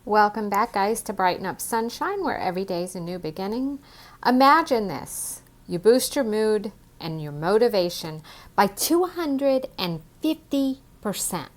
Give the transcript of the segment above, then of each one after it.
Welcome back, guys, to Brighten Up Sunshine, where every day is a new beginning. Imagine this. You boost your mood and your motivation by 250%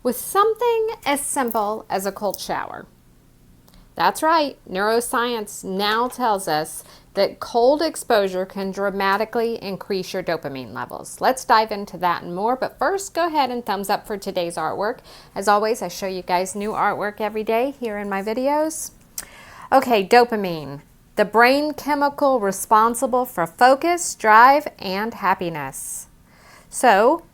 with something as simple as a cold shower. That's right. Neuroscience now tells us that cold exposure can dramatically increase your dopamine levels. Let's dive into that and more. But first, go ahead and thumbs up for today's artwork. As always, I show you guys new artwork every day here in my videos. Okay, dopamine, the brain chemical responsible for focus, drive, and happiness. So,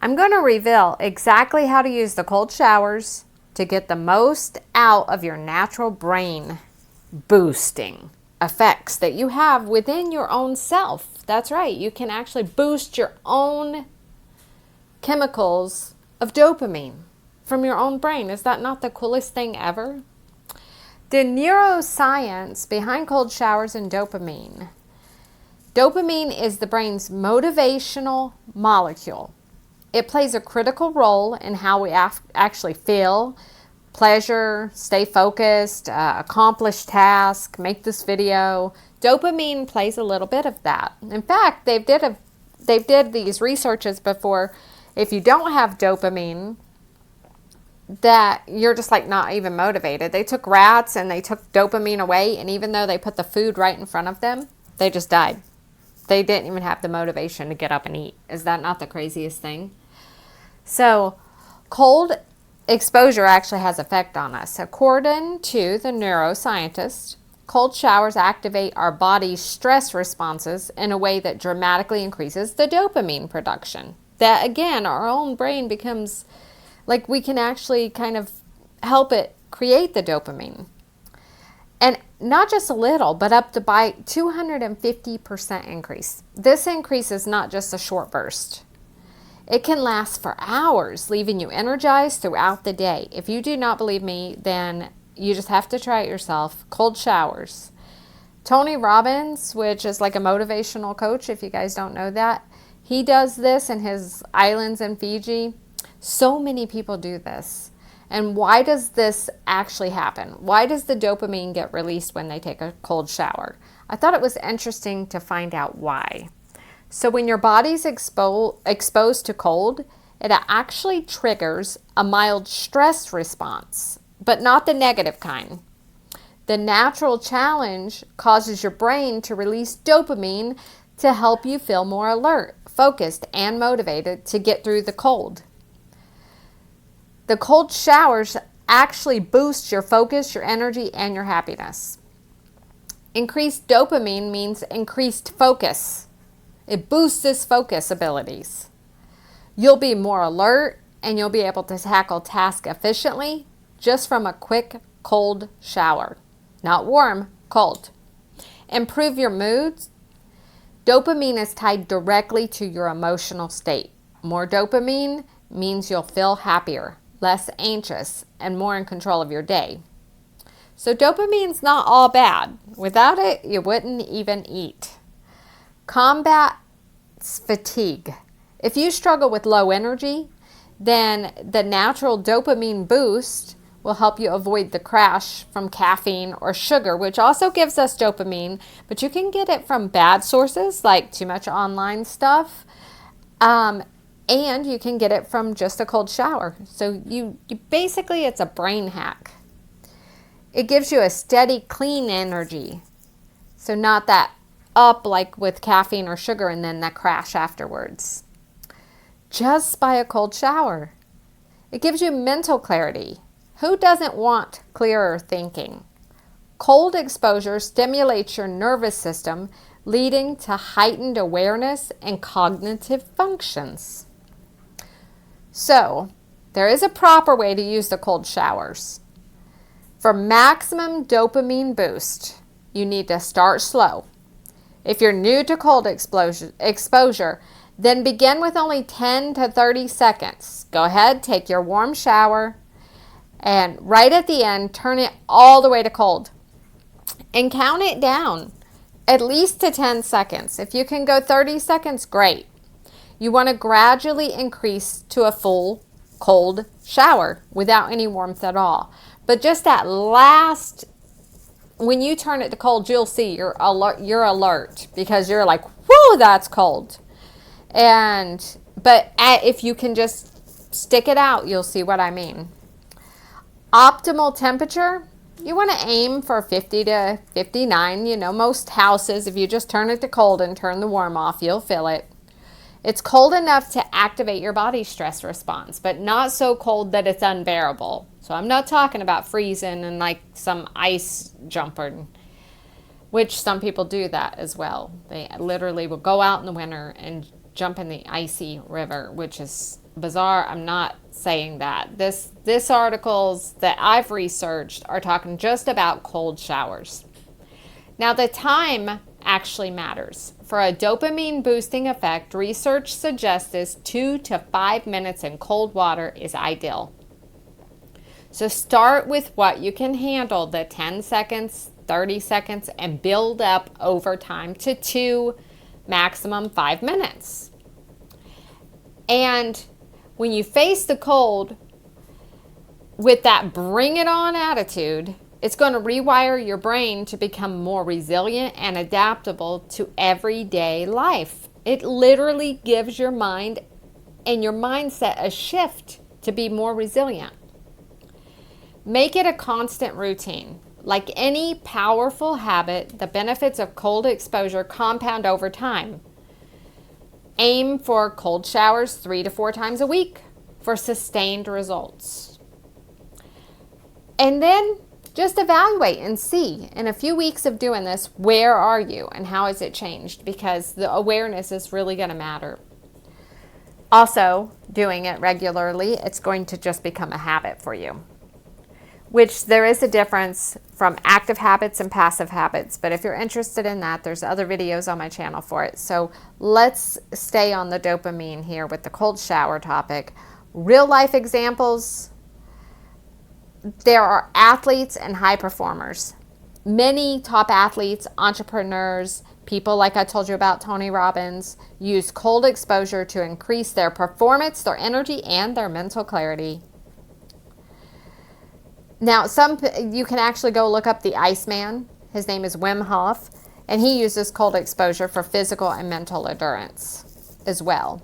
I'm going to reveal exactly how to use the cold showers to get the most out of your natural brain boosting effects that you have within your own self. That's right. You can actually boost your own chemicals of dopamine from your own brain. Is that not the coolest thing ever? The neuroscience behind cold showers and dopamine. Dopamine is the brain's motivational molecule. It plays a critical role in how we actually feel, pleasure, stay focused, accomplish tasks, make this video. Dopamine plays a little bit of that. In fact, they did these researches before. If you don't have dopamine, that you're just like not even motivated. They took rats and they took dopamine away, and even though they put the food right in front of them, they just died. They didn't even have the motivation to get up and eat. Is that not the craziest thing? So, cold exposure actually has effect on us. According to the Neuroscientist, cold showers activate our body's stress responses in a way that dramatically increases the dopamine production. That, again, our own brain becomes like we can actually kind of help it create the dopamine. And not just a little, but up to by 250% increase. This increase is not just a short burst. It can last for hours, leaving you energized throughout the day. If you do not believe me, then you just have to try it yourself. Cold showers. Tony Robbins, which is like a motivational coach, if you guys don't know that, he does this in his islands in Fiji. So many people do this. And why does this actually happen? Why does the dopamine get released when they take a cold shower? I thought it was interesting to find out why. So when your body's exposed to cold, it actually triggers a mild stress response, but not the negative kind. The natural challenge causes your brain to release dopamine to help you feel more alert, focused, and motivated to get through the cold. The cold showers actually boost your focus, your energy, and your happiness. Increased dopamine means increased focus. It boosts this focus abilities. You'll be more alert and you'll be able to tackle tasks efficiently just from a quick cold shower. Not warm, cold. Improve your moods. Dopamine is tied directly to your emotional state. More dopamine means you'll feel happier, less anxious, and more in control of your day. So dopamine's not all bad. Without it, you wouldn't even eat. Combats fatigue. If you struggle with low energy, then the natural dopamine boost will help you avoid the crash from caffeine or sugar, which also gives us dopamine, but you can get it from bad sources like too much online stuff. And you can get it from just a cold shower. So you basically, it's a brain hack. It gives you a steady, clean energy. So not that up like with caffeine or sugar and then that crash afterwards. Just by a cold shower. It gives you mental clarity. Who doesn't want clearer thinking? Cold exposure stimulates your nervous system, leading to heightened awareness and cognitive functions. So, there is a proper way to use the cold showers. For maximum dopamine boost, you need to start slow. If you're new to cold exposure, then begin with only 10 to 30 seconds. Go ahead, take your warm shower, and right at the end, turn it all the way to cold. And count it down, at least to 10 seconds. If you can go 30 seconds, great. You want to gradually increase to a full cold shower without any warmth at all. But just that last, when you turn it to cold, you'll see you're alert because you're like, whoa, that's cold. But if you can just stick it out, you'll see what I mean. Optimal temperature, you want to aim for 50 to 59. You know, most houses, if you just turn it to cold and turn the warm off, you'll feel it. It's cold enough to activate your body's stress response, but not so cold that it's unbearable. So I'm not talking about freezing and like some ice jumper, which some people do that as well. They literally will go out in the winter and jump in the icy river, which is bizarre. I'm not saying that. This articles that I've researched are talking just about cold showers. Now the time actually matters. For a dopamine boosting effect, research suggests this 2 to 5 minutes in cold water is ideal. So start with what you can handle, the 10 seconds, 30 seconds, and build up over time to 2, maximum 5 minutes. And when you face the cold with that bring it on attitude, it's going to rewire your brain to become more resilient and adaptable to everyday life. It literally gives your mind and your mindset a shift to be more resilient. Make it a constant routine. Like any powerful habit, the benefits of cold exposure compound over time. Aim for cold showers 3 to 4 times a week for sustained results. And then just evaluate and see in a few weeks of doing this, where are you and how has it changed? Because the awareness is really going to matter. Also, doing it regularly, it's going to just become a habit for you. Which there is a difference from active habits and passive habits. But if you're interested in that, there's other videos on my channel for it. So let's stay on the dopamine here with the cold shower topic. Real life examples. There are athletes and high performers. Many top athletes, entrepreneurs, people like I told you about Tony Robbins, use cold exposure to increase their performance, their energy, and their mental clarity. Now, you can actually go look up the Iceman. His name is Wim Hof, and he uses cold exposure for physical and mental endurance as well.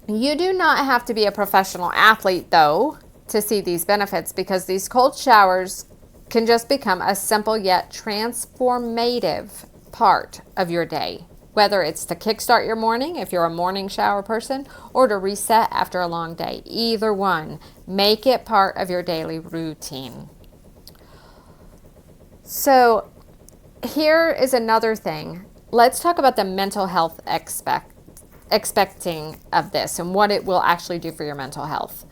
You do not have to be a professional athlete, though, to see these benefits, because these cold showers can just become a simple yet transformative part of your day, whether it's to kickstart your morning if you're a morning shower person, or to reset after a long day. Either one, make it part of your daily routine. So here is another thing. Let's talk about the mental health expecting of this and what it will actually do for your mental health.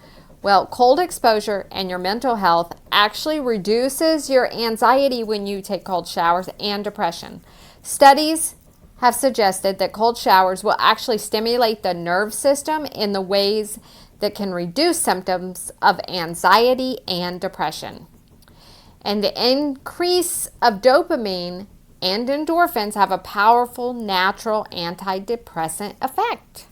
Well, cold exposure and your mental health actually reduces your anxiety when you take cold showers and depression. Studies have suggested that cold showers will actually stimulate the nerve system in the ways that can reduce symptoms of anxiety and depression. And the increase of dopamine and endorphins have a powerful natural antidepressant effect.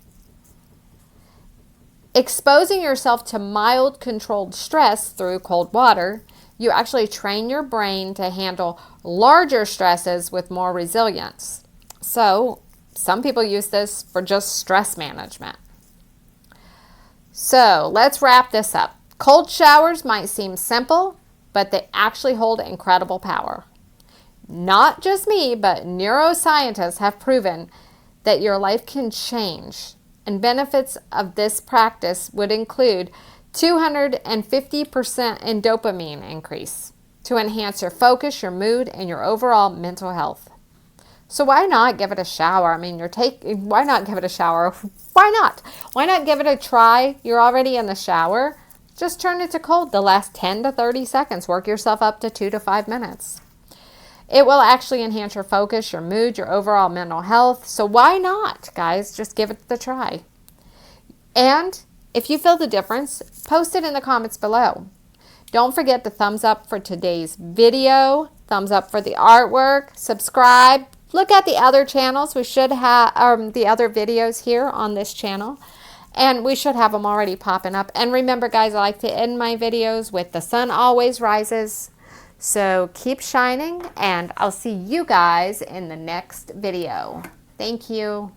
Exposing yourself to mild controlled stress through cold water, you actually train your brain to handle larger stresses with more resilience. So, some people use this for just stress management. So, let's wrap this up. Cold showers might seem simple, but they actually hold incredible power. Not just me, but neuroscientists have proven that your life can change. And benefits of this practice would include 250% in dopamine increase to enhance your focus, your mood, and your overall mental health. So why not give it a shower? I mean, why not give it a shower? Why not? Why not give it a try? You're already in the shower. Just turn it to cold the last 10 to 30 seconds. Work yourself up to 2 to 5 minutes. It will actually enhance your focus, your mood, your overall mental health. So why not, guys? Just give it the try. And if you feel the difference, post it in the comments below. Don't forget to thumbs up for today's video, thumbs up for the artwork, subscribe. Look at the other channels. We should have the other videos here on this channel. And we should have them already popping up. And remember, guys, I like to end my videos with the sun always rises. So keep shining, and I'll see you guys in the next video. Thank you.